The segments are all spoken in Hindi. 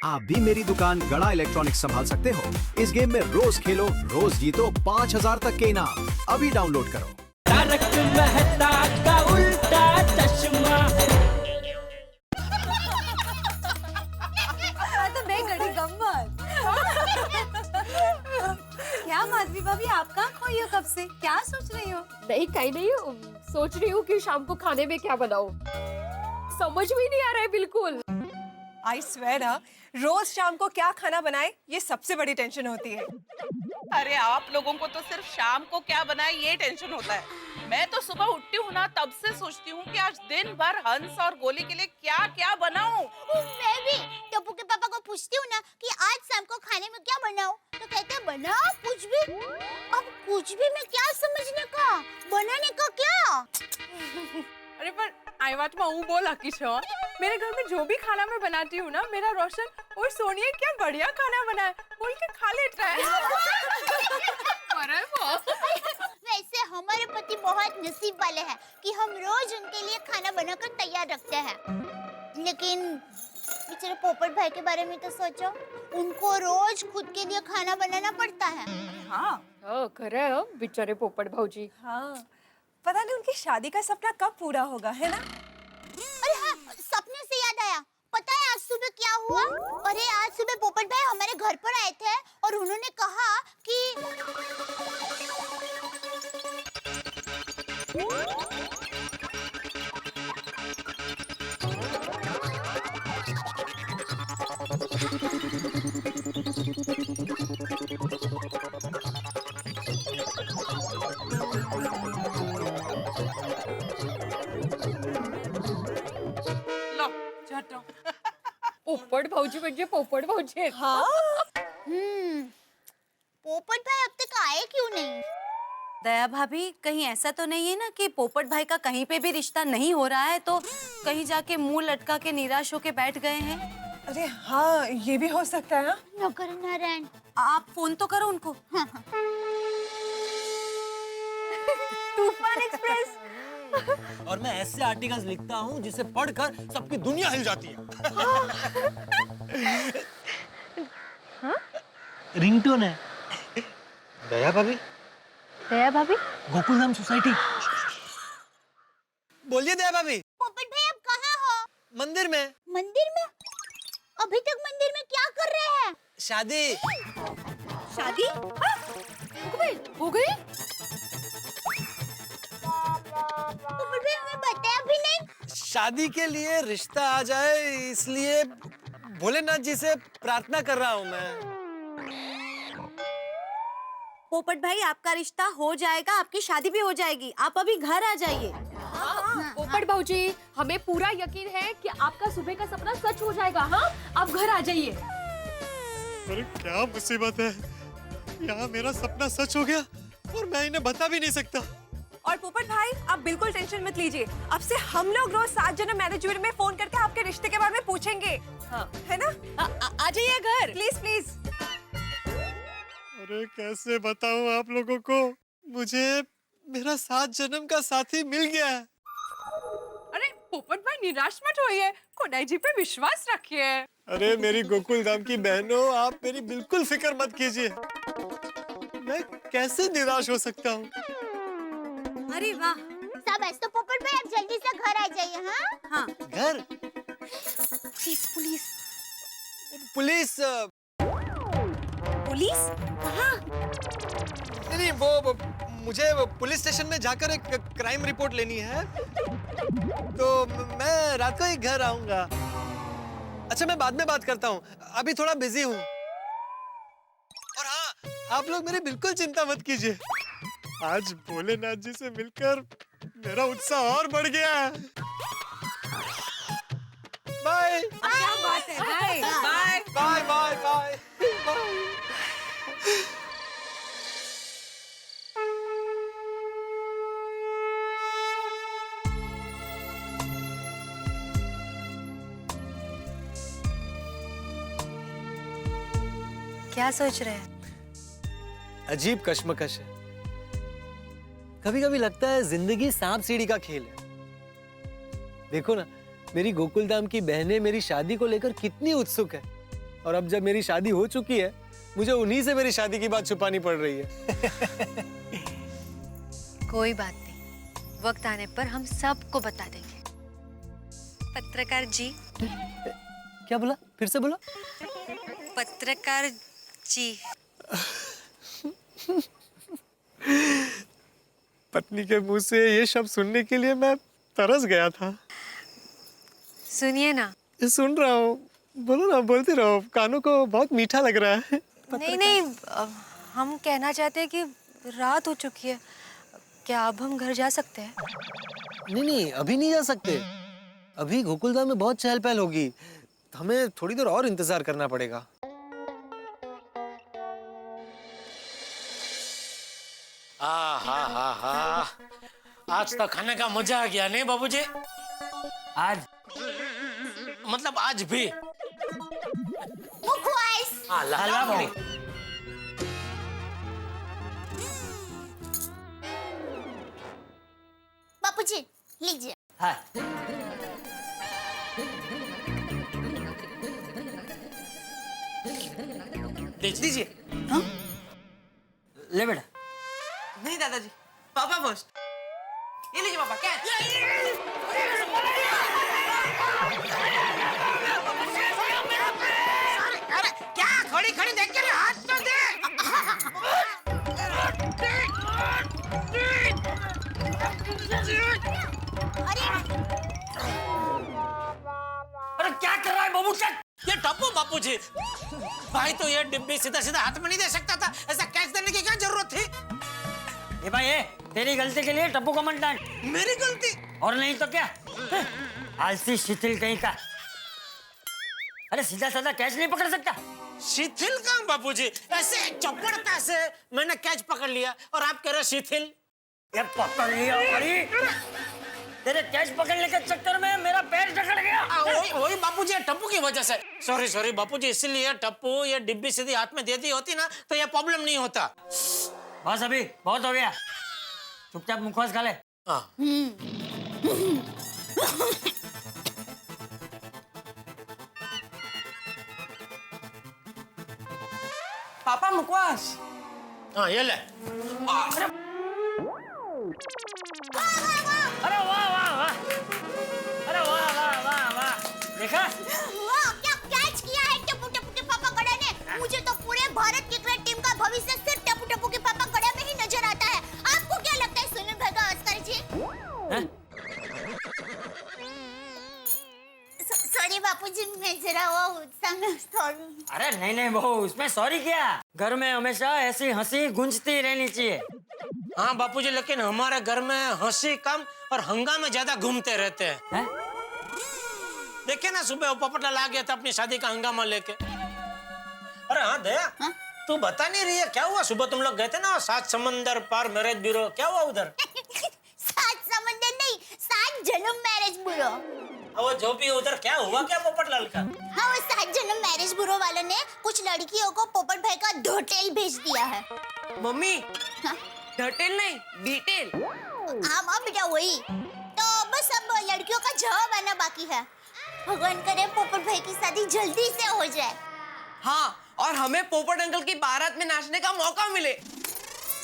आप भी मेरी दुकान गड़ा इलेक्ट्रॉनिक्स संभाल सकते हो। इस गेम में रोज खेलो, रोज जीतो 5000 तक के इनाम। अभी डाउनलोड करो। तारक मेहता का उल्टा चश्मा। तो मैं गड़ी गम्मत। क्या माधवी भाभी, आप कहाँ खोई हो कब से? क्या सोच रही हो? नहीं, कहीं नहीं, सोच रही हूँ कि शाम को खाने में क्या बनाऊं। समझ में नहीं आ रहा है बिल्कुल। आई स्वेयर, रोज शाम को क्या खाना बनाए, ये सबसे बड़ी टेंशन होती है। अरे आप लोगों को तो सिर्फ शाम को क्या बनाए ये टेंशन होता है। मैं तो सुबह उठती हूँ ना, तब से सोचती हूँ कि आज दिन भर हंस और गोली के लिए क्या क्या बनाऊं। मैं भी टप्पू के पापा को पूछती हूँ ना कि आज शाम को खाने में क्या बनाऊं, तो कहते हैं बनाओ कुछ भी। अब कुछ भी में क्या समझने का, बनाने का क्या? अरे पर आई बात मैं बोला किशोर, मेरे घर में जो भी खाना मैं बनाती हूँ ना, मेरा रोशन और सोनिया क्या बढ़िया खाना बनाए बोल के खा लेता है। वैसे हमारे पति बहुत नसीब वाले हैं कि हम रोज उनके लिए खाना बनाकर तैयार रखते हैं। लेकिन बेचारे पोपट भाई के बारे में तो सोचो, उनको रोज खुद के लिए खाना बनाना पड़ता है। हाँ खरा है बेचारे पोपट भाऊजी। हाँ, पता नहीं उनकी शादी का सपना कब पूरा होगा, है ना? अरे हाँ, सपने से याद आया, पता है आज सुबह क्या हुआ? अरे आज सुबह पोपट भाई हमारे घर पर आए थे और उन्होंने कहा कि लो जाता पोपट भाऊजी म्हणजे पोपट भाऊजी आहेत। हाँ, पोपट भाई अब तक आए क्यों नहीं? दया भाभी, कहीं ऐसा तो नहीं है ना कि पोपट भाई का कहीं पे भी रिश्ता नहीं हो रहा है, तो कहीं जाके मुंह लटका के निराश होके बैठ गए हैं? अरे हाँ, ये भी हो सकता है ना। नौकर नारायण, आप फोन तो करो उनको। तूफान एक्सप्रेस। और मैं ऐसे आर्टिकल्स लिखता हूँ जिसे पढ़कर सबकी दुनिया हिल जाती है। रिंगटोन है। दया भाभी। दया भाभी, गोकुलधाम सोसाइटी। बोलिए दया भाभी। पोपट भाई आप कहाँ हो? मंदिर में। मंदिर में? अभी तक मंदिर में क्या कर रहे हैं? शादी। शादी? हो गई? पोपट भाई हमें बताया भी नहीं। शादी के लिए रिश्ता आ जाए इसलिए भोलेनाथ जी से प्रार्थना कर रहा हूँ मैं। पोपट भाई, आपका रिश्ता हो जाएगा, आपकी शादी भी हो जाएगी, आप अभी घर आ जाइए। पोपट भाऊजी, हमें पूरा यकीन है कि आपका सुबह का सपना सच हो जाएगा। हाँ, आप घर आ जाइए। अरे क्या मुसीबत है, यहाँ मेरा सपना सच हो गया और मैं इन्हें बता भी नहीं सकता। और पोपट भाई, आप बिल्कुल टेंशन मत लीजिए। अब से हम लोग रोज 7 जन्म मैनेजमेंट में फोन करके आपके रिश्ते के बारे में पूछेंगे। हाँ, है ना? आ जाइए घर। Please please. अरे कैसे बताऊं आप लोगों को, मुझे मेरा 7 जन्म का साथी मिल गया है। अरे पोपट भाई निराश मत होइए, खुदाई जी पे विश्वास रखिए। अरे मेरी गोकुलधाम की बहनों, आप मेरी बिल्कुल फिक्र मत कीजिए। मैं कैसे निराश हो सकता हूँ। अरे वाह। शाबाश, तो पोपट भाई आप जल्दी से घर आ जाइए। हाँ हाँ, घर? Police police police? पुलिस? कहाँ? नहीं, वो मुझे पुलिस स्टेशन में जाकर एक क्राइम रिपोर्ट लेनी है, तो मैं रात को ही घर आऊंगा। अच्छा, मैं बाद में बात करता हूँ, अभी थोड़ा बिजी हूँ। और हाँ, आप लोग मेरी बिल्कुल चिंता मत कीजिए, आज भोलेनाथ जी से मिलकर मेरा उत्साह और बढ़ गया है। बाय क्या बात है? Bye bye bye bye bye bye. क्या सोच रहे हैं? अजीब कश्मकश है। कभी कभी लगता है जिंदगी सांप सीढ़ी का खेल है। देखो ना, मेरी गोकुलधाम की बहनें मेरी शादी को लेकर कितनी उत्सुक है। और अब जब मेरी शादी हो चुकी है, मुझे उन्हीं से मेरी शादी की बात छुपानी पड़ रही है। कोई बात नहीं, वक्त आने पर हम सबको बता देंगे। पत्रकार जी। क्या बोला? फिर से बोला। पत्रकार जी। पत्नी के मुंह से ये शब्द सुनने के लिए मैं तरस गया था। सुनिए ना। सुन रहा हूँ, बोलो ना, बोलते रहो, कानों को बहुत मीठा लग रहा है। नहीं नहीं, हम कहना चाहते हैं कि रात हो चुकी है, क्या अब हम घर जा सकते हैं? नहीं नहीं, अभी नहीं जा सकते। अभी गोकुलधाम में बहुत चहल पहल होगी, हमें थोड़ी देर और इंतजार करना पड़ेगा। आज तो खाने का मजा आ गया नहीं बाबूजी? आज मतलब आज भी लाला बापूजी लीजिए। हाँ। दीजिए। ले बेटा। नहीं दादाजी, पापा फर्स्ट। ये लीजिए पापा, कैच। अरे क्या खड़ी खड़ी देख के हाथ तो दे। अरे क्या कर रहा है बाबू? ये टप्पू बापूजी, भाई तो ये डिब्बी सीधा सीधा हाथ में नहीं दे सकता था, ऐसा कैच देने की क्या जरूरत थी? ये भाई ये तेरी गलती के लिए टप्पू को मत डांट। मेरी गलती? और नहीं तो क्या? आलसी शिथिल कहीं का। अरे सीधा साधा कैच नहीं पकड़ सकता। शिथिल कहाँ बापूजी, ऐसे चपड़ता से मैंने कैच पकड़ लिया और आप कह रहे शिथिल। ये पकड़ लिया। अरे तेरे कैच पकड़ने के चक्कर में मेरा पैर जकड़ गया। वही बापूजी, टप्पू की वजह से। सॉरी बापूजी, इसीलिए टप्पू ये डिब्बी सीधी हाथ में दे दी होती ना तो ये प्रॉब्लम नहीं होता। बस अभी बहुत हो गया, चुपचाप मुखवास खा ले। पापा मुखवास। हाँ ये ले। अरे वाह वाह वाह, अरे वाह वाह वाह वाह, देखा? वाह, क्या कैच किया है टप्पू टप्पू के पापा गड़ा ने। मुझे तो पूरे भारत क्रिकेट टीम का भविष्य सिर्फ टप्पू टप्पू के पापा गड़ा में ही नजर आता है। आपको क्या लगता है सुनील भाई गावस्कर जी? सॉरी बापूजी, मैं जरा वो सॉरी। अरे नहीं नहीं बहू, उसमें सॉरी क्या? घर में हमेशा ऐसी हंसी गूंजती रहनी चाहिए। हाँ बापूजी, लेकिन हमारे घर में हंसी कम और हंगामे ज्यादा घूमते रहते हैं। देखिए ना, सुबह पोपटलाल आ गया था अपनी शादी का हंगामा लेके। अरे हाँ दया, तू बता नहीं रही है क्या हुआ? सुबह तुम लोग गए थे ना 7 समंदर पार मैरिज ब्यूरो, क्या हुआ उधर? 7 समंदर नहीं, 7 जन्म मैरिज ब्यूरो। वो जो भी उधर क्या हुआ क्या पोपटलाल का? हाँ, वो 7 जन्म मैरिज ब्यूरो वालों ने कुछ लड़कियों को पोपट भाई का धोटेल भेज दिया है। मम्मी, धटेल नहीं, डिटेल। हाँ बेटा, वही तो बस अब लड़कियों का जवाब आना बाकी है। भगवान करे पोपट भाई की शादी जल्दी से हो जाए। हाँ, और हमें पोपट अंकल की बारात में नाचने का मौका मिले।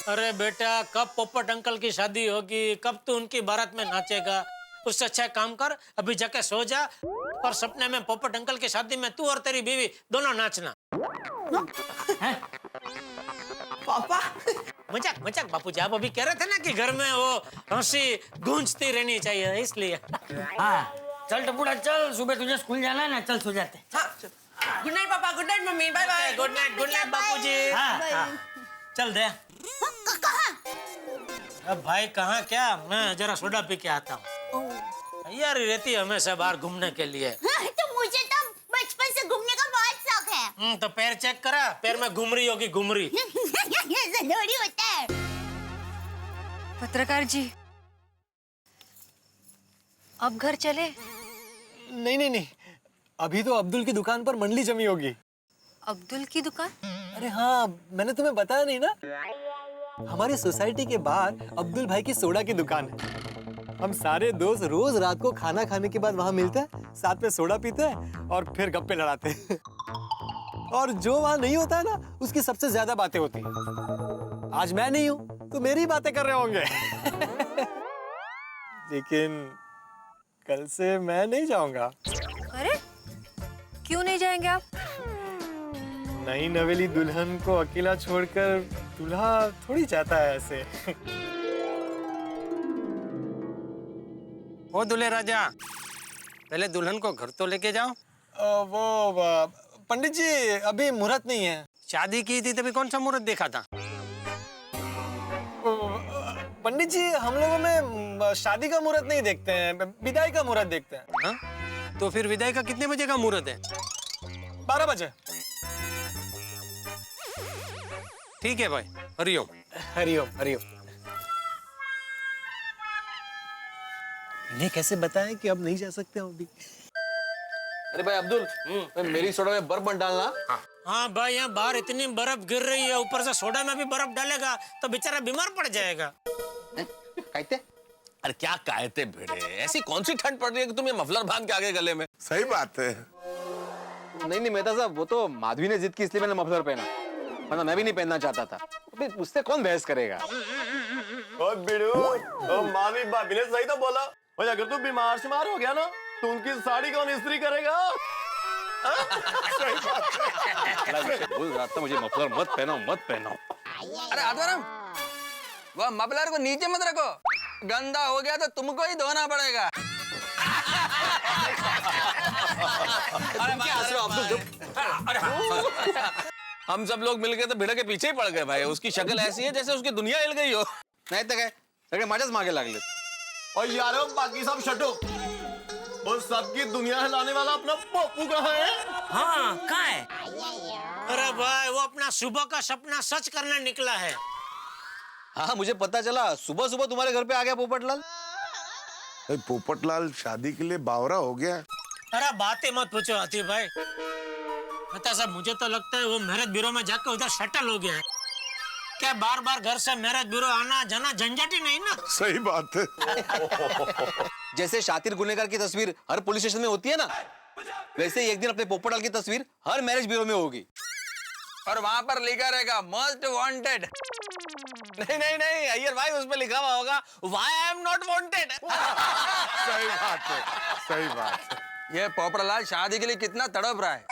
अरे बेटा, कब पोपट अंकल की शादी होगी, कब तू उनकी बारात में नाचेगा? उससे अच्छा काम कर, अभी जाके सो जा और सपने में पोपट अंकल की शादी में तू और तेरी बीवी दोनों नाचना। पापा मजाक मजाक बापूजी, आप अभी कह रहे थे ना कि घर में वो हंसी गूंजती रहनी चाहिए, इसलिए। हाँ चल टपुड़ा चल, सुबह तुझे स्कूल जाना है ना, चल सो जाते। गुड नाइट पापा, गुड नाइट मम्मी, बाय बाय। गुड नाइट बापूजी। हाँ, चल दे। अब भाई कहाँ क्या, मैं जरा सोडा पी के आता हूँ। तैयारी रहती है हमेशा बाहर घूमने के लिए। तो मुझे तो बचपन से घूमने का बहुत शौक है। तो पैर चेक करा, पैर में घुमरी होगी, घुमरी। जरूरी होता है। पत्रकार जी, अब घर चले? नहीं, अभी तो अब्दुल की दुकान पर मंडली जमी होगी। अब्दुल की दुकान? अरे हाँ, मैंने तुम्हें बताया नहीं ना, हमारी सोसाइटी के बाहर अब्दुल भाई की सोडा की दुकान है। हम सारे दोस्त रोज रात को खाना खाने के बाद वहां मिलते हैं, साथ में सोडा पीते हैं और फिर गप्पे लड़ाते हैं। और जो वहां नहीं होता है ना, उसकी सबसे ज्यादा बातें होती हैं। आज मैं नहीं हूं तो मेरी बातें कर रहे होंगे। लेकिन कल से मैं नहीं जाऊंगा। अरे क्यों नहीं जाएंगे आप? नई नवेली दुल्हन को अकेला छोड़कर दूल्हा थोड़ी जाता है ऐसे। ओ दूल्हे राजा, पहले दुल्हन को घर तो लेके जाओ। पंडित जी अभी मुहूर्त नहीं है। शादी की थी तभी कौन सा मुहूर्त देखा था? पंडित जी हम लोगों में शादी का मुहूर्त नहीं देखते हैं, विदाई का मुहूर्त देखते हैं। हाँ? तो फिर विदाई का कितने बजे का मुहूर्त है? 12 बजे। ठीक है भाई, हरिओम। हरिओम हरिओम। इन्हें कैसे बताएं कि अब नहीं जा सकते हम अभी? अरे भाई अब्दुल, मेरी सोडा में बर्फ मत डालना। हाँ भाई, यहाँ बाहर इतनी बर्फ गिर रही है, ऊपर से सोडा में भी बर्फ डालेगा तो बेचारा बीमार पड़ जाएगा। कहते? अरे क्या कहते भिड़े, ऐसी कौन सी ठंड पड़ रही है कि तुम ये मफलर बांध के आगे गले में? सही बात है। नहीं मेहता साहब, वो तो माधवी ने जिद की इसलिए मैंने मफलर पहना, वरना मैं भी नहीं पहनना चाहता था। अबे उससे कौन बहस करेगा? ओ बिड़ू, ओ माधवी भाभी ने सही तो बोला। और अगर तू बीमार शिमार हो गया ना तो उनकी साड़ी कौन इस्त्री करेगा? सही बात है। बोल रहा था मुझे मफलर मत पहनाओ, मत पहनाओ। अरे आत्माराम, वो मफलर को नीचे मत रखो, गंदा हो गया तो तुमको ही धोना पड़ेगा। हम सब लोग मिलके तो भिड़े के पीछे ही पड़ गए भाई। उसकी शक्ल ऐसी है जैसे उसकी दुनिया हिल गई हो। नहीं तो क्या, सगळे माझ्याच मागे लागले। और यार बाकी सब शटो, वो सबकी दुनिया हिलाने वाला अपना पप्पू कहाँ है? हाँ, कहाँ है? अरे भाई, वो अपना सुबह का सपना सच करने निकला है। हाँ मुझे पता चला, सुबह सुबह तुम्हारे घर पे आ गया पोपटलाल। पोपटलाल शादी के लिए बावरा हो गया। अरे बातें मत पूछो हाथी भाई। पता सब, मुझे तो लगता है वो मैरिज ब्यूरो में जाकर उधर सेटल हो गया है। क्या बार बार घर से मैरिज ब्यूरो आना जाना झंझट ही नहीं ना? सही बात है। जैसे शातिर गुनेगार की तस्वीर हर पुलिस स्टेशन में होती है ना, वैसे ही एक दिन अपने पोपटलाल की तस्वीर हर मैरिज ब्यूरो में होगी। और वहां पर लिखा रहेगा मोस्ट वांटेड। नहीं नहीं नहीं अय्यर भाई, उस पे लिखा हुआ होगा why I am not wanted. सही बात है, सही बात है। ये पोपटलाल शादी के लिए कितना तड़प रहा है,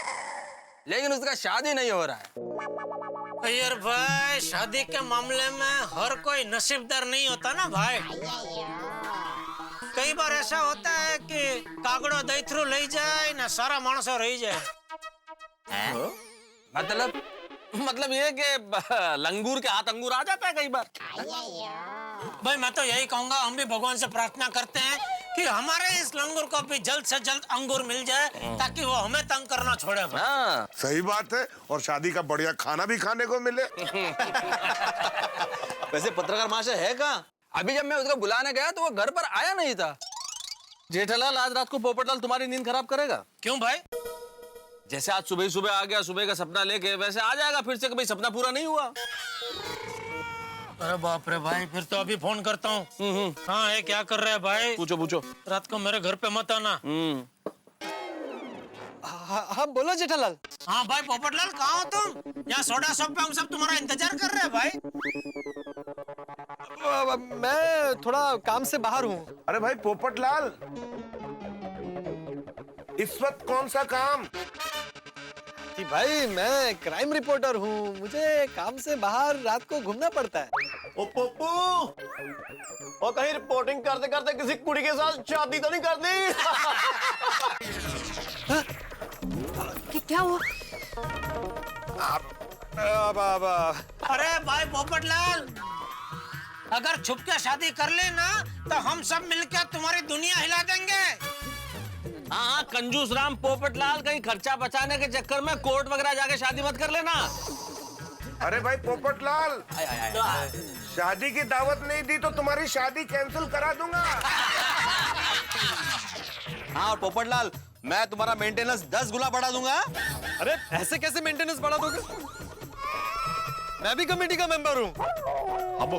लेकिन उसका शादी नहीं हो रहा है। अय्यर भाई, शादी के मामले में हर कोई नसीबदार नहीं होता ना भाई। कई बार ऐसा होता है कि कागड़ो दई थ्रू ले जाए ना सारा मानसो रही जाए। मतलब ये कि लंगूर के हाथ अंगूर आ जाता है कई बार। भाई मैं तो यही कहूंगा, हम भी भगवान से प्रार्थना करते हैं कि हमारे इस लंगूर को भी जल्द से जल्द अंगूर मिल जाए, ताकि वो हमें तंग करना छोड़े। हाँ। सही बात है, और शादी का बढ़िया खाना भी खाने को मिले। वैसे पत्रकार महाशय है कहाँ? अभी जब मैं उसको बुलाने गया तो वो घर पर आया नहीं था। जेठालाल, आज रात को पोपटलाल तुम्हारी नींद खराब करेगा। क्यों भाई? जैसे आज सुबह सुबह आ गया, सुबह का सपना लेके, वैसे आ जाएगा फिर से कि भाई सपना पूरा नहीं हुआ। अरे बाप रे भाई, फिर तो अभी फोन करता हूँ। हाँ, ये क्या कर रहे हैं भाई? पूछो पूछो। रात को मेरे घर पे मत आना। हाँ बोलो जेठालाल। हाँ भाई पोपटलाल, कहाँ हो तुम? यहाँ सोडा शॉप पे हम सब तुम्हारा इंतजार कर रहे हैं भाई। मैं थोड़ा काम से बाहर हूँ। अरे भाई पोपटलाल, इस वक्त कौन सा काम? कि भाई मैं क्राइम रिपोर्टर हूँ, मुझे काम से बाहर रात को घूमना पड़ता है। ओ पप्पू, और कहीं रिपोर्टिंग करते करते किसी कुड़ी के साथ शादी तो नहीं कर दी? क्या हुआ? अरे भाई पोपटलाल, अगर छुप के शादी कर लेना तो हम सब मिलकर तुम्हारी दुनिया हिला देंगे। हाँ, कंजूस राम पोपटलाल, कहीं खर्चा बचाने के चक्कर में कोर्ट वगैरह जाके शादी मत कर लेना। अरे भाई पोपटलाल, शादी की दावत नहीं दी तो तुम्हारी शादी कैंसिल करा दूंगा। हाँ, और पोपटलाल, मैं तुम्हारा मेंटेनेंस 10 गुना बढ़ा दूंगा। अरे ऐसे कैसे मेंटेनेंस बढ़ा दोगे? मैं भी कमेटी का मेंबर हूँ। अब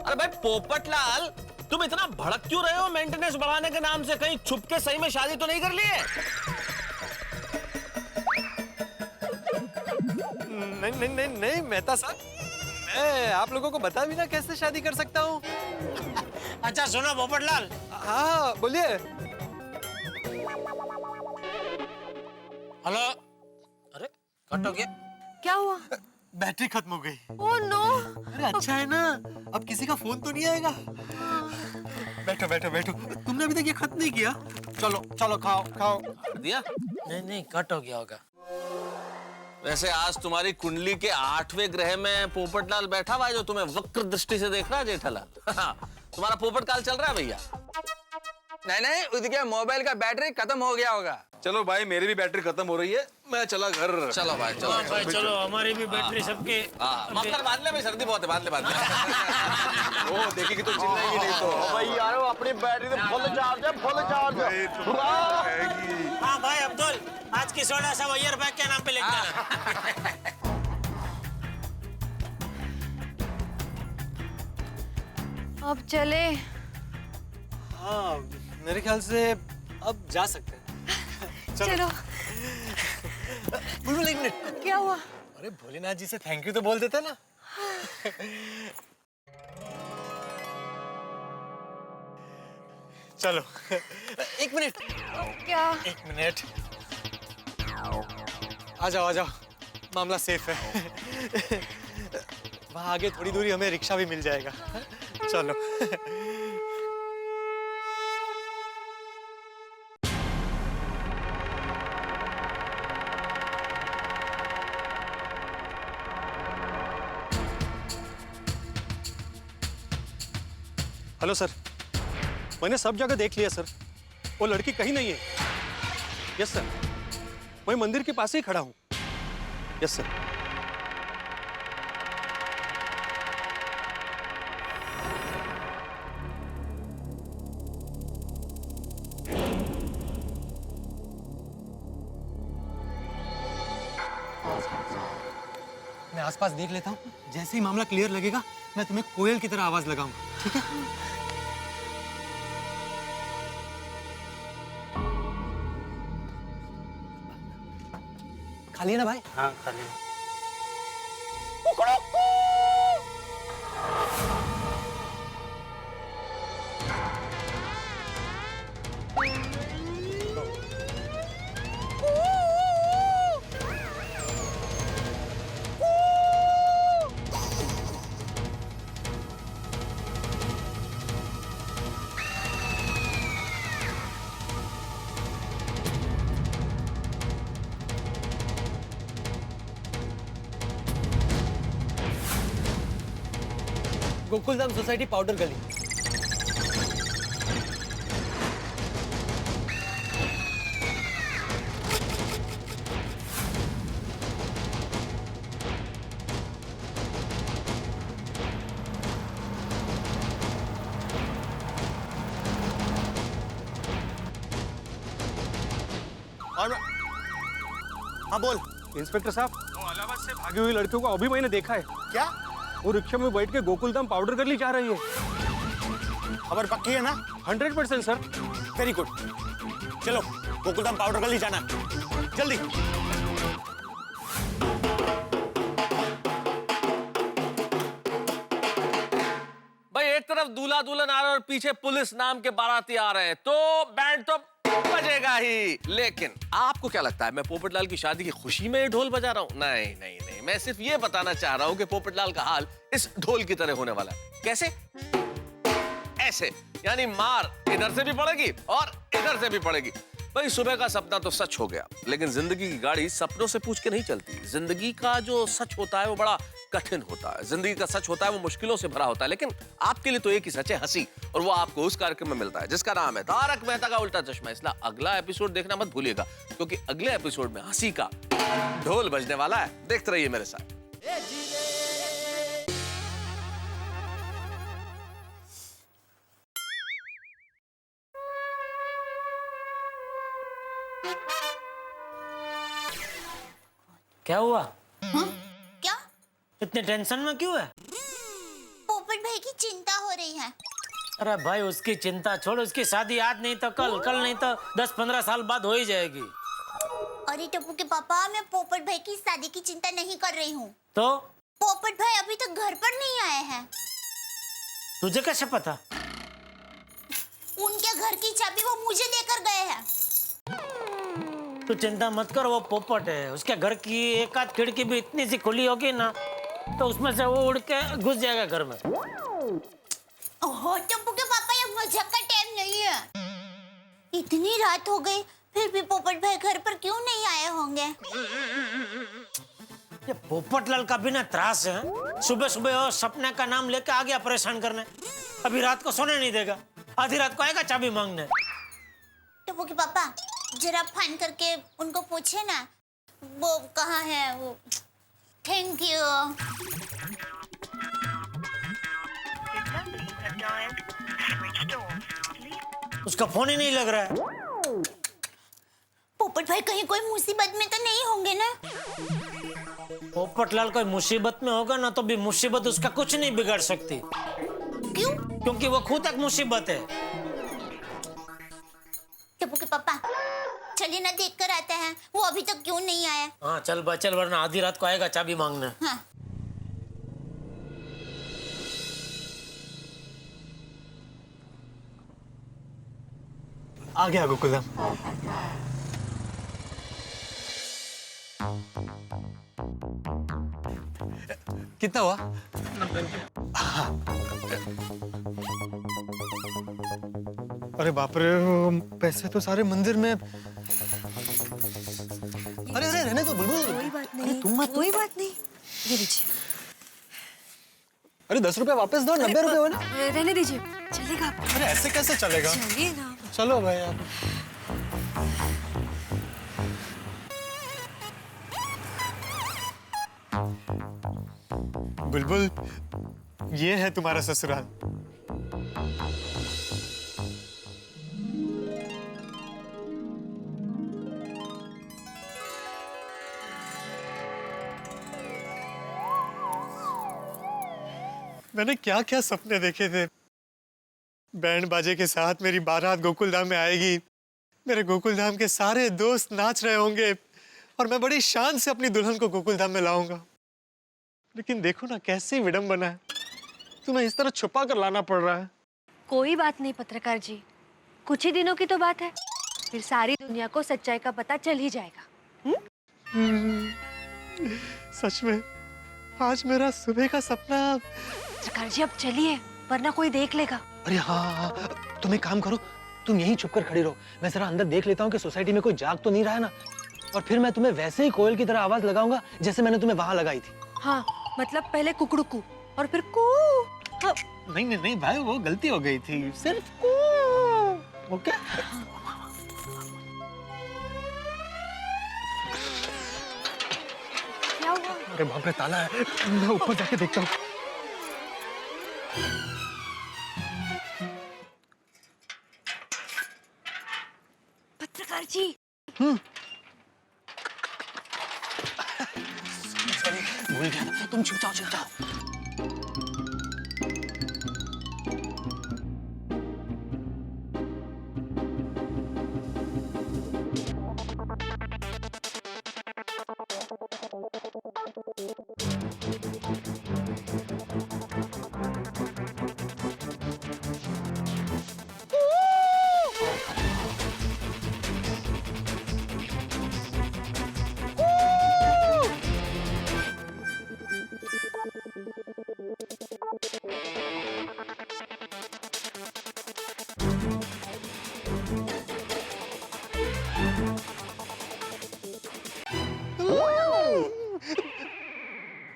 अरे भाई पोपटलाल, तुम इतना भड़क क्यों रहे हो मेंटेनेंस बढ़ाने के नाम से? कहीं छुप के सही में शादी तो नहीं कर ली है? नहीं नहीं नहीं नहीं मेहता साहब, मैं आप लोगों को बता भी ना कैसे शादी कर सकता हूँ। अच्छा सुनो पोपटलाल। हाँ बोलिए। हेलो। अरे कट हो गया। क्या हुआ? बैटरी खत्म हो गई। Oh no. अरे अच्छा है ना, अब किसी का फोन तो नहीं आएगा। बैठो बैठो बैठो, तुमने अभी तक ये खत्म नहीं किया। चलो चलो खाओ खाओ। दिया? नहीं कट हो गया होगा। वैसे आज तुम्हारी कुंडली के 8वें ग्रह में पोपटलाल बैठा हुआ है जो तुम्हें वक्र दृष्टि से देख रहा है जेठालाल। तुम्हारा पोपट काल चल रहा है भैया? नहीं उसके मोबाइल का बैटरी खत्म हो गया होगा। चलो भाई मेरी भी बैटरी खत्म हो रही है, मैं चला घर। चलो भाई चलो। हाँ भाई चलो, हमारी भी बैटरी सबके। मफलर बांध ले भाई, सर्दी बहुत है, बांध ले। ओ देखेगी तो चिल्लाएगी नहीं तो। भाई यार अपनी बैटरी तो फुल चार्ज है, फुल चार्ज। हाँ भाई अब्दुल, आज की सोडा सब अय्यर बैग के नाम पे लिख देना। अब चले। हाँ मेरे ख्याल से अब जा सकते हैं। चलो। बुलबुल एक मिनट। क्या हुआ? अरे भोलेनाथ जी से थैंक यू तो बोल देते ना। चलो एक मिनट। क्या? एक मिनट। आ जाओ मामला सेफ है। वहाँ आगे थोड़ी दूरी हमें रिक्शा भी मिल जाएगा। चलो। हेलो सर, मैंने सब जगह देख लिया सर, वो लड़की कहीं नहीं है। यस सर, मैं मंदिर के पास ही खड़ा हूँ। Yes sir. मैं आसपास देख लेता हूँ, जैसे ही मामला क्लियर लगेगा मैं तुम्हें कोयल की तरह आवाज लगाऊंगा, ठीक है? खाली है ना भाई? हाँ खाली। गोकुलधाम सोसाइटी पाउडर गली। हाँ बोल। इंस्पेक्टर साहब, वो इलाहाबाद से भागी हुई लड़कियों को अभी मैंने देखा है। क्या? वो रिक्शा में बैठ के गोकुलधाम पाउडर गली जा रही है। खबर पक्की है ना? 100% सर। वेरी गुड, चलो गोकुलधाम पाउडर गली जाना, जल्दी। भाई एक तरफ दूल्हा दुल्हन आ रहे हैं और पीछे पुलिस नाम के बाराती आ रहे हैं, तो बैंड तो बजेगा ही। लेकिन आपको क्या लगता है मैं पोपटलाल की शादी की खुशी में ये ढोल बजा रहा हूँ? नहीं नहीं नहीं, मैं सिर्फ ये बताना चाह रहा हूँ कि पोपटलाल का हाल इस ढोल की तरह होने वाला है। कैसे? ऐसे, यानी मार इधर से भी पड़ेगी और इधर से भी पड़ेगी। भाई सुबह का सपना तो सच हो गया, लेकिन जिंदगी की गाड़ी सपनों से पूछ के नहीं चलती। जिंदगी का जो सच होता है वो बड़ा कठिन होता है। जिंदगी का सच होता है वो मुश्किलों से भरा होता है, लेकिन आपके लिए तो एक ही सच है, हंसी। और वो आपको उस कार्यक्रम में मिलता है जिसका नाम है तारक मेहता का उल्टा चश्मा। इसलिए अगला एपिसोड देखना मत भूलिएगा, क्योंकि अगले एपिसोड में हंसी का ढोल बजने वाला है। देखते रहिए मेरे साथ। क्या हुआ? क्या? इतने टेंशन में क्यों है? पोपट भाई की चिंता हो रही है। अरे भाई उसकी चिंता छोड़, उसकी शादी आज नहीं तो कल, कल नहीं तो 10-15 साल बाद हो ही जाएगी। अरे टप्पू के पापा, मैं पोपट भाई की शादी की चिंता नहीं कर रही हूँ। तो पोपट भाई अभी तक घर पर नहीं आए हैं। तुझे कैसे पता? उनके घर की चाबी वो मुझे देकर गए हैं। तू चिंता मत कर, वो पोपट है। उसके घर की एक आध खिड़की भी इतनी सी खुली होगी ना तो उसमें से वो उड़ के घुस जाएगा घर में। ओहो टप्पू के पापा, ये मजाक का टाइम नहीं है। इतनी रात हो गई फिर भी पोपट भाई घर पर क्यों नहीं आए होंगे? ये पोपटलाल का भी ना त्रास है। सुबह सुबह वो सपने का नाम लेके आ गया परेशान करने। अभी रात को सोने नहीं देगा, आधी रात को आएगा चाबी मांगने। टप्पू के पापा जरा फोन करके उनको पूछे ना वो कहाँ है वो। Thank you. उसका फोन ही नहीं लग रहा है। पोपट भाई कहीं कोई मुसीबत में तो नहीं होंगे ना? पोपटलाल कोई मुसीबत में होगा ना तो भी मुसीबत उसका कुछ नहीं बिगाड़ सकती। क्यों? क्योंकि वो खुद एक मुसीबत है। टप्पू के पापा चलिए ना देख कर आते हैं, वो अभी तक क्यों नहीं आया। हाँ चल बचल, वरना आधी रात को आएगा चाबी मांगने। हाँ। आ गया गोकुलधाम। कितना हुआ? अरे बाप रे, पैसे तो सारे मंदिर में। अरे अरे रहने दो बुलबुल। कोई बात अरे नहीं, तुम मत। कोई बात नहीं, ये लीजिए। अरे 10 रुपए वापस दो, 90 रुपए हो ना। रहने दीजिए, चलेगा आपको? अरे ऐसे कैसे चलेगा? चलिए ना। चलो भाई आप। बुलबुल, ये है तुम्हारा ससुराल। मैंने क्या क्या सपने देखे थे। बैंड बाजे के साथ मेरी बारात गोकुलधाम में आएगी, मेरे गोकुलधाम के सारे दोस्त नाच रहे होंगे और मैं बड़ी शान से अपनी दुल्हन को गोकुलधाम में लाऊंगा। लेकिन देखो ना कैसी विडंबना है, तुम्हें इस तरह छुपा कर लाना पड़ रहा है। कोई बात नहीं पत्रकार जी, कुछ ही दिनों की तो बात है, फिर सारी दुनिया को सच्चाई का पता चल ही जाएगा। सच में आज मेरा सुबह का सपना। पत्रकार जी अब चलिए, वरना कोई देख लेगा। अरे हाँ, तुम एक काम करो, तुम यहीं छुप कर खड़ी रहो, मैं जरा अंदर देख लेता हूँ कि सोसाइटी में कोई जाग तो नहीं रहा है ना, और फिर मैं तुम्हें वैसे ही कोयल की तरह आवाज लगाऊंगा जैसे मैंने तुम्हें वहां लगाई थी। हाँ मतलब पहले कुकड़ू और फिर कू। हाँ। नहीं नहीं नहीं भाई, वो गलती हो गई थी, सिर्फ कू। ओके। क्या हुआ? अरे बाप रे, ताला है, मैं ऊपर जाके देखता हूँ। पत्रकार जी। भूल गया, तुम छुप जाओ, छुप जाओ।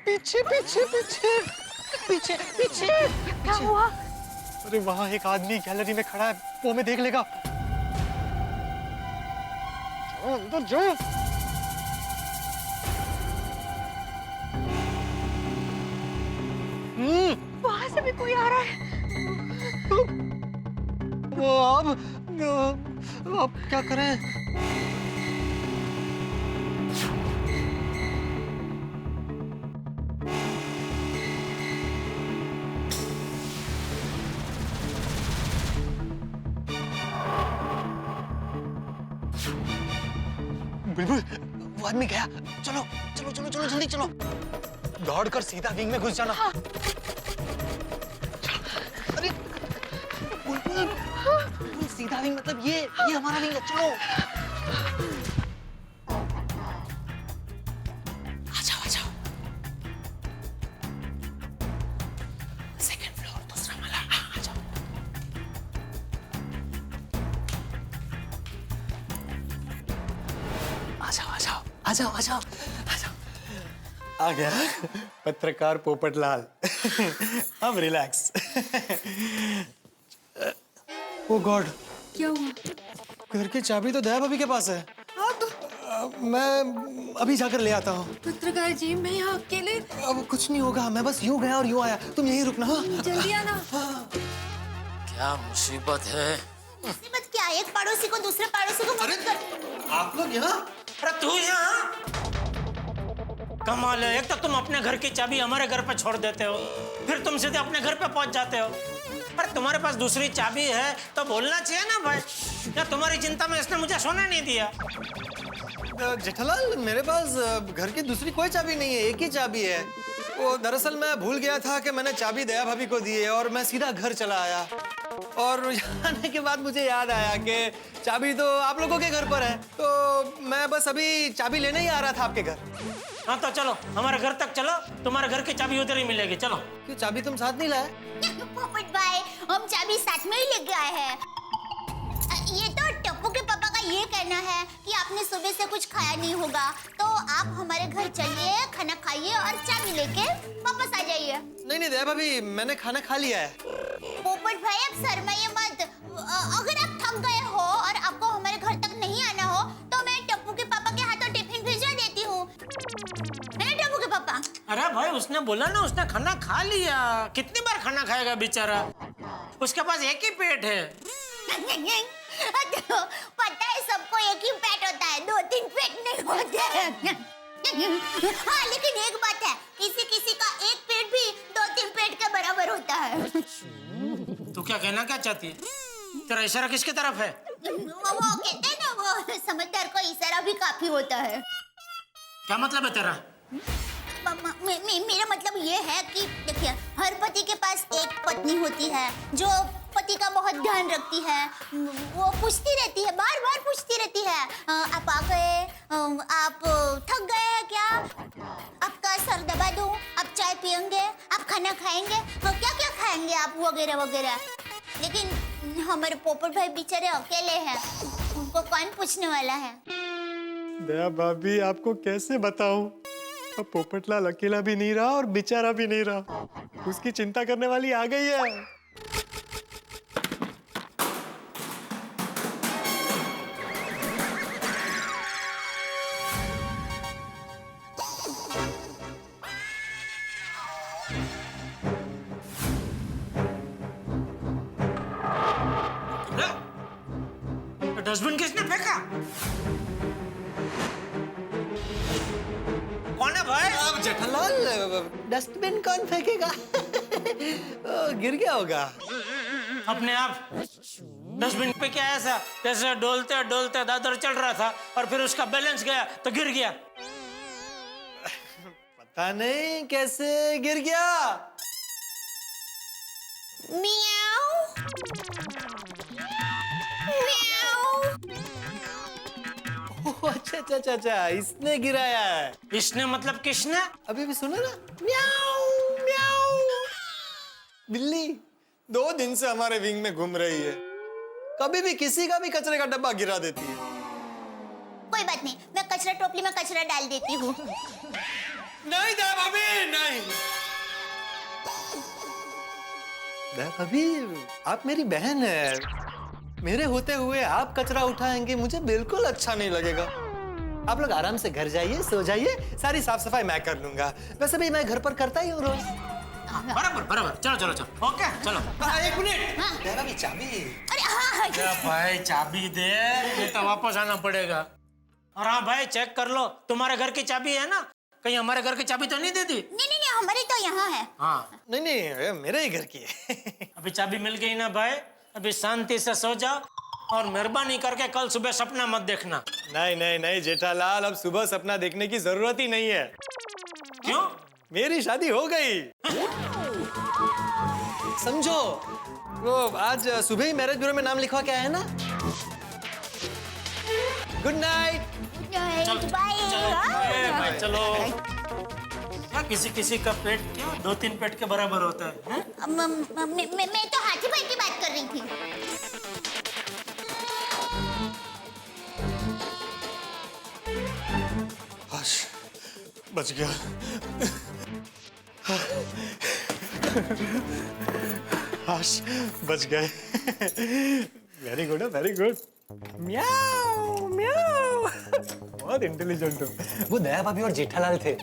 पीछे पीछे पीछे पीछे पीछे। क्या हुआ? अरे वहाँ एक आदमी गैलरी में खड़ा है, वो हमें देख लेगा। जाओ अंदर जाओ। वहाँ से भी कोई आ रहा है। अब क्या करें? बुलबुल, वो आदमी गया। चलो चलो चलो चलो जल्दी चलो। दौड़ कर सीधा विंग में घुस जाना। अरे बुलबुल, सीधा विंग मतलब ये हमारा विंग है। चलो आ जाओ आ जाओ। सेकंड फ्लोर दूसरा माला। आ जाओ। आ जाओ आ जाओ आ जाओ आ जाओ आ जाओ। आ गया पत्रकार पोपटलाल। अब रिलैक्स। ओ गॉड, क्या हुआ? घर की चाबी तो दया भाभी के पास है। मैं अभी जाकर ले आता हूँ। पत्रकार जी, मैं यहाँ अकेले। अब कुछ नहीं होगा, मैं बस यूं गया और यूं आया। तुम यहीं रुकना। हाँ जल्दी आना। क्या मुसीबत है? मुसीबत क्या? एक पड़ोसी को दूसरे पड़ोसी को मदद कर। आप लोग यहाँ? अरे तू यहाँ? कमाल है, एक तो तुम अपने घर की चाबी हमारे घर पे छोड़ देते हो, फिर तुम सीधे अपने घर पे पहुंच जाते हो। अरे तुम्हारे पास दूसरी चाबी है तो बोलना चाहिए ना भाई। या तुम्हारी चिंता में इसने मुझे सोने नहीं दिया। जेठालाल, मेरे पास घर की दूसरी कोई चाबी नहीं है, एक ही चाबी है। वो दरअसल मैं भूल गया था कि मैंने चाबी दया भाभी को दी है और मैं सीधा घर चला आया। और आने के बाद मुझे याद आया कि चाबी तो आप लोगों के घर पर है, तो मैं बस अभी चाबी लेने ही आ रहा था आपके घर। हाँ तो चलो हमारे घर तक चलो, तुम्हारे घर की चाबी उधर ही मिलेगी। चलो। क्यों, चाबी तुम साथ नहीं लाए? पोपट भाई, हम चाबी साथ में ही लेके आए हैं। ये तो टप्पू के पापा का ये कहना है कि आपने सुबह से कुछ खाया नहीं होगा, तो आप हमारे घर चलिए, खाना खाइए और चाबी लेके वापस आ जाइए। नहीं नहीं दया भाभी, मैंने खाना खा लिया है। पोपट भाई, आप शर्माइए मत। अगर आप थक गए हो और आपको हमारे घर तक नहीं आना हो, तो मैं टप्पू के पापा के हाथों टिफिन भिजवा देती हूँ। है टप्पू के पापा? अरे भाई, उसने बोला ना उसने खाना खा लिया। कितनी बार खाना खाएगा बेचारा? उसके पास एक ही पेट है। तो पता है सबको एक ही पेट होता है, 2-3 पेट नहीं होते हैं। हाँ, लेकिन एक बात है, किसी किसी का एक पेट भी 2-3 पेट के बराबर होता है। तू क्या कहना क्या चाहती है? तेरा इशारा किसकी तरफ है? वो कहते हैं ना, वो समझदार को इशारा भी काफी होता है। क्या मतलब है तेरा? मेरा मतलब ये है कि देखिए, हर पति के पास एक पत्नी होती है जो पति का बहुत ध्यान रखती है। वो पूछती रहती है, बार बार पूछती रहती है, आप आ गए, आप थक गए हैं क्या, आपका सर दबा दूं, आप चाय पियेंगे, आप खाना खाएंगे, क्या क्या खाएंगे आप, वगैरह वगैरह। लेकिन हमारे पोपट भाई बेचारे अकेले हैं, उनको कौन पूछने वाला है? दया भाभी, आपको कैसे बताऊं? अब पोपटलाल अकेला भी नहीं रहा और बेचारा भी नहीं रहा। उसकी चिंता करने वाली आ गई है। डस्टबिन किसने फेंका? कौन है भाई? अब जेठालाल, डस्टबिन कौन फेंकेगा? गिर गया होगा अपने आप। डस्टबिन पे क्या ऐसा, जैसे डोलते डोलते दादर चल रहा था और फिर उसका बैलेंस गया तो गिर गया। पता नहीं कैसे गिर गया। मियाऊ अच्छा अच्छा अच्छा अच्छा, इसने गिराया है। इसने मतलब किसने? अभी भी सुनो ना, म्याऊ म्याऊ। बिल्ली 2 दिन से हमारे विंग में घूम रही है, कभी भी किसी का भी कचरे का डब्बा गिरा देती है। कोई बात नहीं, मैं कचरा टोपली में कचरा डाल देती हूँ। नहीं दया भाभी, नहीं। दया भाभी, आप मेरी बहन है। मेरे होते हुए आप कचरा उठाएंगे, मुझे बिल्कुल अच्छा नहीं लगेगा। आप लोग आराम से घर जाइए, सो जाइए, सारी साफ सफाई मैं कर लूंगा। वैसे भी मैं घर पर करता ही हूँ रोज। बराबर बराबर, चलो चलो चलो, ओके चलो। 1 मिनट, दया भाभी चाबी। अरे हाँ, क्या भाई, चाबी दे, ये तो वापस आना पड़ेगा। और हाँ भाई, चेक कर लो, तुम्हारे घर की चाबी है ना? कहीं हमारे घर की चाबी तो नहीं दे दी? नहीं नहीं नहीं, हमारी तो यहाँ है। हाँ नहीं नहीं, मेरे ही घर की है। अभी चाबी मिल गई ना भाई, अभी शांति से सो जाओ और मेहरबानी करके कल सुबह सपना मत देखना। नहीं नहीं नहीं जेठालाल, अब सुबह सपना देखने की जरूरत ही नहीं है। क्यों? मेरी शादी हो गई। समझो, वो आज सुबह ही मैरिज ब्यूरो में नाम लिखवा के आया है ना। Good night. बाय। चलो। क्या किसी किसी का पेट क्या 2-3 पेट के बराबर होता है? मैं तो हाथी भाई की बात कर रही थी। बच गया। आश बच गए। Very good, very good. म्याऊ म्याऊ। बहुत इंटेलिजेंट हो। वो दया भाभी और जेठालाल थे।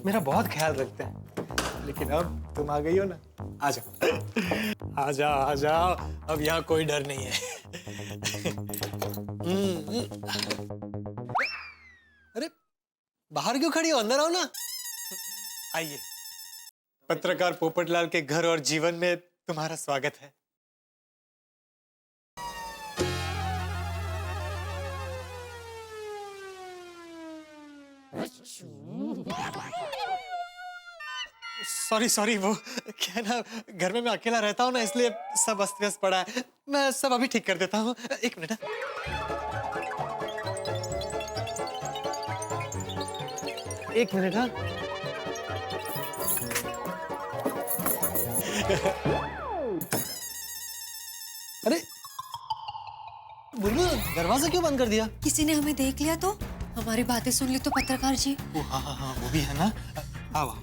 मेरा बहुत ख्याल रखते हैं। लेकिन अब तुम आ गई हो ना, आ जाओ आ जाओ आ जाओ। अब यहाँ कोई डर नहीं है। अरे बाहर क्यों खड़ी हो, अंदर आओ ना। आइए, पत्रकार पोपटलाल के घर और जीवन में तुम्हारा स्वागत है। सॉरी सॉरी, वो क्या है ना, घर में मैं अकेला रहता हूँ ना, इसलिए सब अस्त व्यस्त पड़ा है। मैं सब अभी ठीक कर देता हूँ। एक मिनट। एक मिनट। हाँ, अरे बुलबुल, दरवाजा क्यों बंद कर दिया? किसी ने हमें देख लिया तो, हमारी बातें सुन ली तो पत्रकार जी। हाँ हाँ हाँ, वो भी है ना। आओ।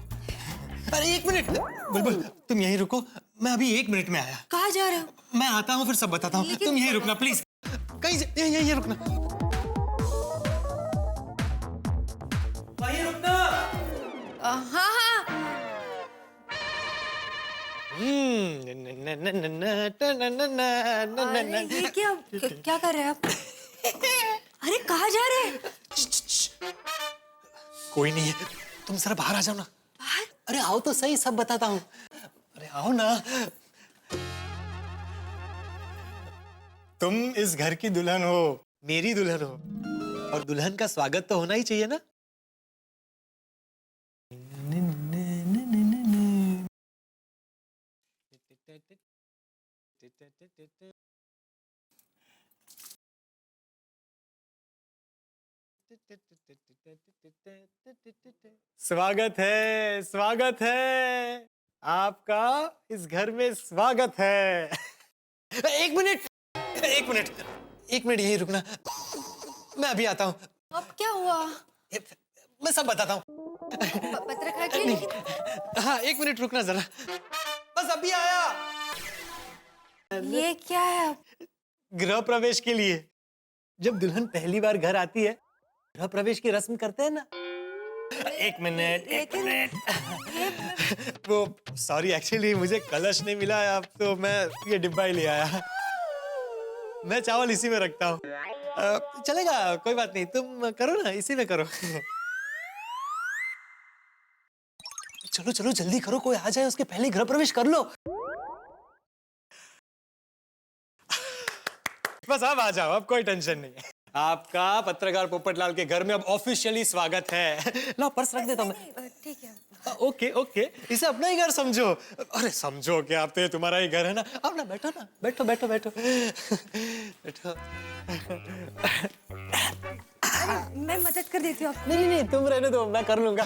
अरे एक मिनट बुलबुल, तुम यहीं रुको, मैं अभी 1 मिनट में आया। कहाँ जा रहे हो? मैं आता हूँ फिर सब बताता हूँ। तुम यहीं रुकना प्लीज, कहीं से यहीं रुकना। वहीं रुकना। हाँ हाँ। ये क्या कर रहे हैं आप? अरे कहाँ जा रहे हैं? कोई नहीं है, तुम जरा बाहर आ जाओ ना। बाहर? अरे आओ तो सही, सब बताता हूँ। अरे आओ ना। तुम इस घर की दुल्हन हो, मेरी दुल्हन हो, और दुल्हन का स्वागत तो होना ही चाहिए ना। स्वागत है आपका इस घर में, स्वागत है। 1 मिनट यहीं रुकना, मैं अभी आता हूँ। अब क्या हुआ? मैं सब बताता हूँ। पत्रकार जी। हाँ 1 मिनट रुकना जरा, बस अभी आया। ये क्या है? गृह प्रवेश के लिए, जब दुल्हन पहली बार घर आती है, गृह प्रवेश की रस्म करते हैं ना। 1 मिनट। वो सॉरी, एक्चुअली मुझे कलश नहीं मिला अब, तो मैं ये डिब्बा ही ले आया। मैं चावल इसी में रखता हूँ। चलेगा, कोई बात नहीं, तुम करो ना, इसी में करो। चलो चलो जल्दी करो, कोई आ जाए उसके पहले गृह प्रवेश कर लो। बस अब आ जाओ, अब कोई टेंशन नहीं है। आपका पत्रकार पोपटलाल के घर में अब ऑफिशियली स्वागत है। लो पर्स रख देता हूँ मैं। ठीक है। ओके ओके, इसे अपना ही घर समझो। अरे समझो क्या, आप तो तुम्हारा ही घर है ना। अब ना बैठो ना, बैठो बैठो बैठो बैठो। मैं मदद कर देती हूँ आपको। नहीं, तुम रहने दो, मैं कर लूंगा।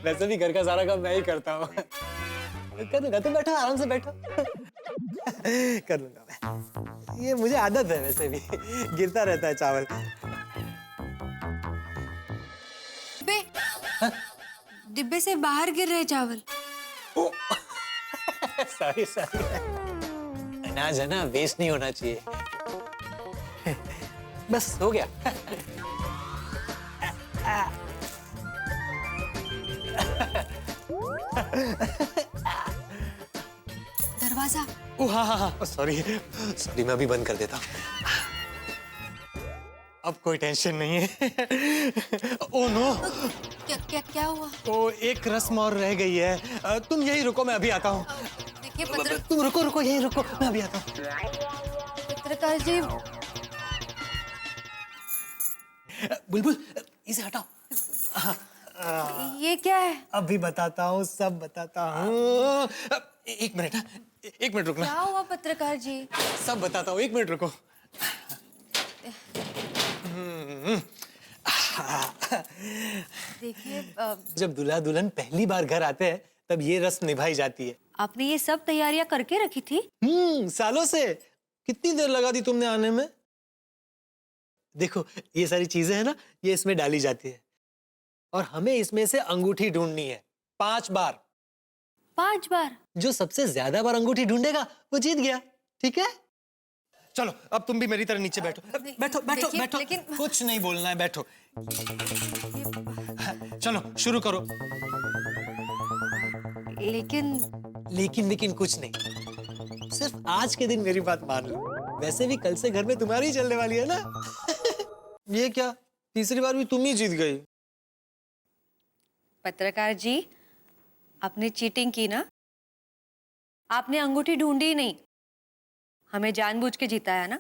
वैसे भी घर का सारा काम मैं ही करता हूँ। कर लूंगा, तुम बैठो, आराम से बैठो। कर लूंगा मैं, ये मुझे आदत है, वैसे भी गिरता रहता है चावल। डिब्बे से बाहर गिर रहे चावल। सॉरी अनाज है ना, वेस्ट नहीं होना चाहिए। बस हो गया। दरवाजा। ओ हाँ, सॉरी मैं अभी बंद कर देता हूँ। अब कोई टेंशन नहीं है। ओ नो, क्या हुआ? ओ एक रस्म और रह गई है। तुम यहीं रुको, मैं अभी आता हूँ। देखिए तुम रुको यहीं रुको, मैं अभी आता हूँ। पत्रकार जी, बुलबुल इसे हटाओ। ये क्या है? अभी बताता हूँ, सब बताता हूँ। एक मिनट, एक मिनट रुकना। क्या हुआ पत्रकार जी? सब बताता हूँ, एक मिनट रुको। देखिए, जब दूल्हा दुल्हन पहली बार घर आते हैं तब ये रस्म निभाई जाती है। आपने ये सब तैयारियां करके रखी थी? सालों से। कितनी देर लगा दी तुमने आने में? देखो ये सारी चीजें हैं ना, ये इसमें डाली जाती है और हमें इसमें से अंगूठी ढूंढनी है 5 बार। 5 बार? जो सबसे ज्यादा बार अंगूठी ढूंढेगा वो जीत गया, ठीक है? चलो अब तुम भी मेरी तरह नीचे बैठो। बैठो बैठो बैठो, कुछ नहीं बोलना है, बैठो। चलो शुरू करो। लेकिन कुछ नहीं, सिर्फ आज के दिन मेरी बात मान लो। वैसे भी कल से घर में तुम्हारी ही चलने वाली है ना। ये क्या, तीसरी बार भी तुम ही जीत गई। पत्रकार जी, आपने चीटिंग की ना? आपने अंगूठी ढूंढी ही नहीं, हमें जानबूझ के जिताया ना?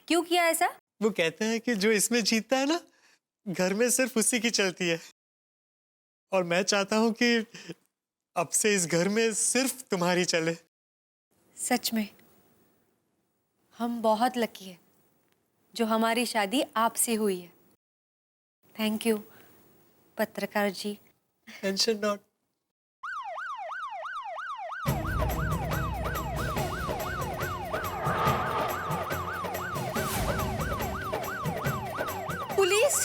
क्यों किया ऐसा? वो कहते हैं कि जो इसमें जीतता है ना, घर में सिर्फ उसी की चलती है। और मैं चाहता हूं कि अब से इस घर में सिर्फ तुम्हारी चले। सच में हम बहुत लकी है जो हमारी शादी आपसे हुई है। थैंक यू पत्रकार जी। Tension not. पुलिस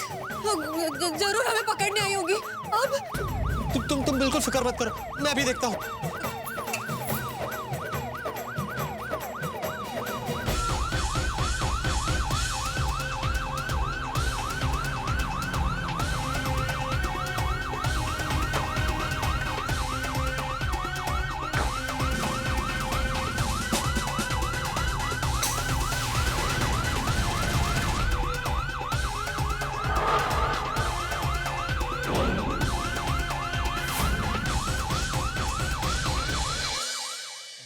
जरूर हमें पकड़ने आई होगी। अब तुम बिल्कुल फिक्र मत करो, मैं अभी देखता हूँ।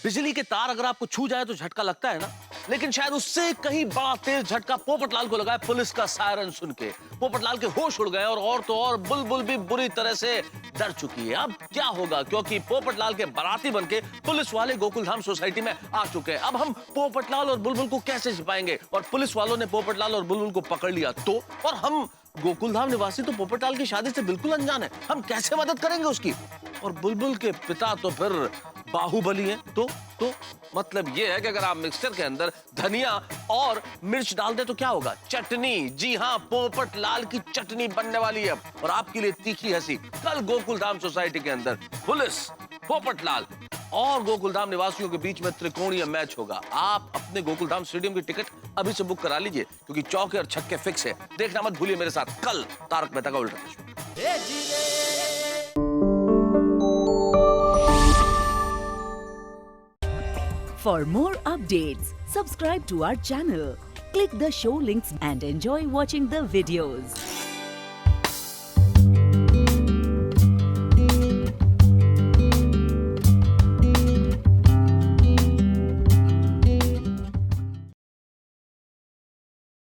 बिजली के तार अगर आपको छू जाए तो झटका लगता है ना, लेकिन शायद उससे कहीं बड़ा तेज झटका पोपटलाल को लगा है पुलिस का सायरन सुन के। पोपटलाल के होश उड़ गए और तो और बुलबुल भी बुरी तरह से डर चुकी है। अब क्या होगा, क्योंकि पोपटलाल के बाराती बनके पुलिस वाले गोकुलधाम सोसाइटी में आ चुके हैं। अब हम पोपटलाल और बुलबुल को कैसे छिपाएंगे? और पुलिस वालों ने पोपटलाल और बुलबुल को पकड़ लिया तो, और हम गोकुलधाम निवासी तो पोपटलाल की शादी से बिल्कुल अनजान है, हम कैसे मदद करेंगे उसकी? और बुलबुल के पिता तो फिर बाहुबली है। तो मतलब ये है कि अगर आप मिक्सचर के अंदर धनिया और मिर्च डाल दे तो क्या होगा? चटनी। जी हाँ, पोपटलाल की चटनी बनने वाली है। और आपके लिए तीखी हंसी, कल गोकुलधाम सोसाइटी के अंदर पुलिस, पोपटलाल और गोकुलधाम निवासियों के बीच में त्रिकोणीय मैच होगा। आप अपने गोकुलधाम स्टेडियम की टिकट अभी से बुक करा लीजिए, क्योंकि चौके और छक्के फिक्स है। देखना मत भूलिए मेरे साथ कल तारक मेहता का उल्टा चश्मा। For more updates, subscribe to our channel, click the show links and enjoy watching the videos.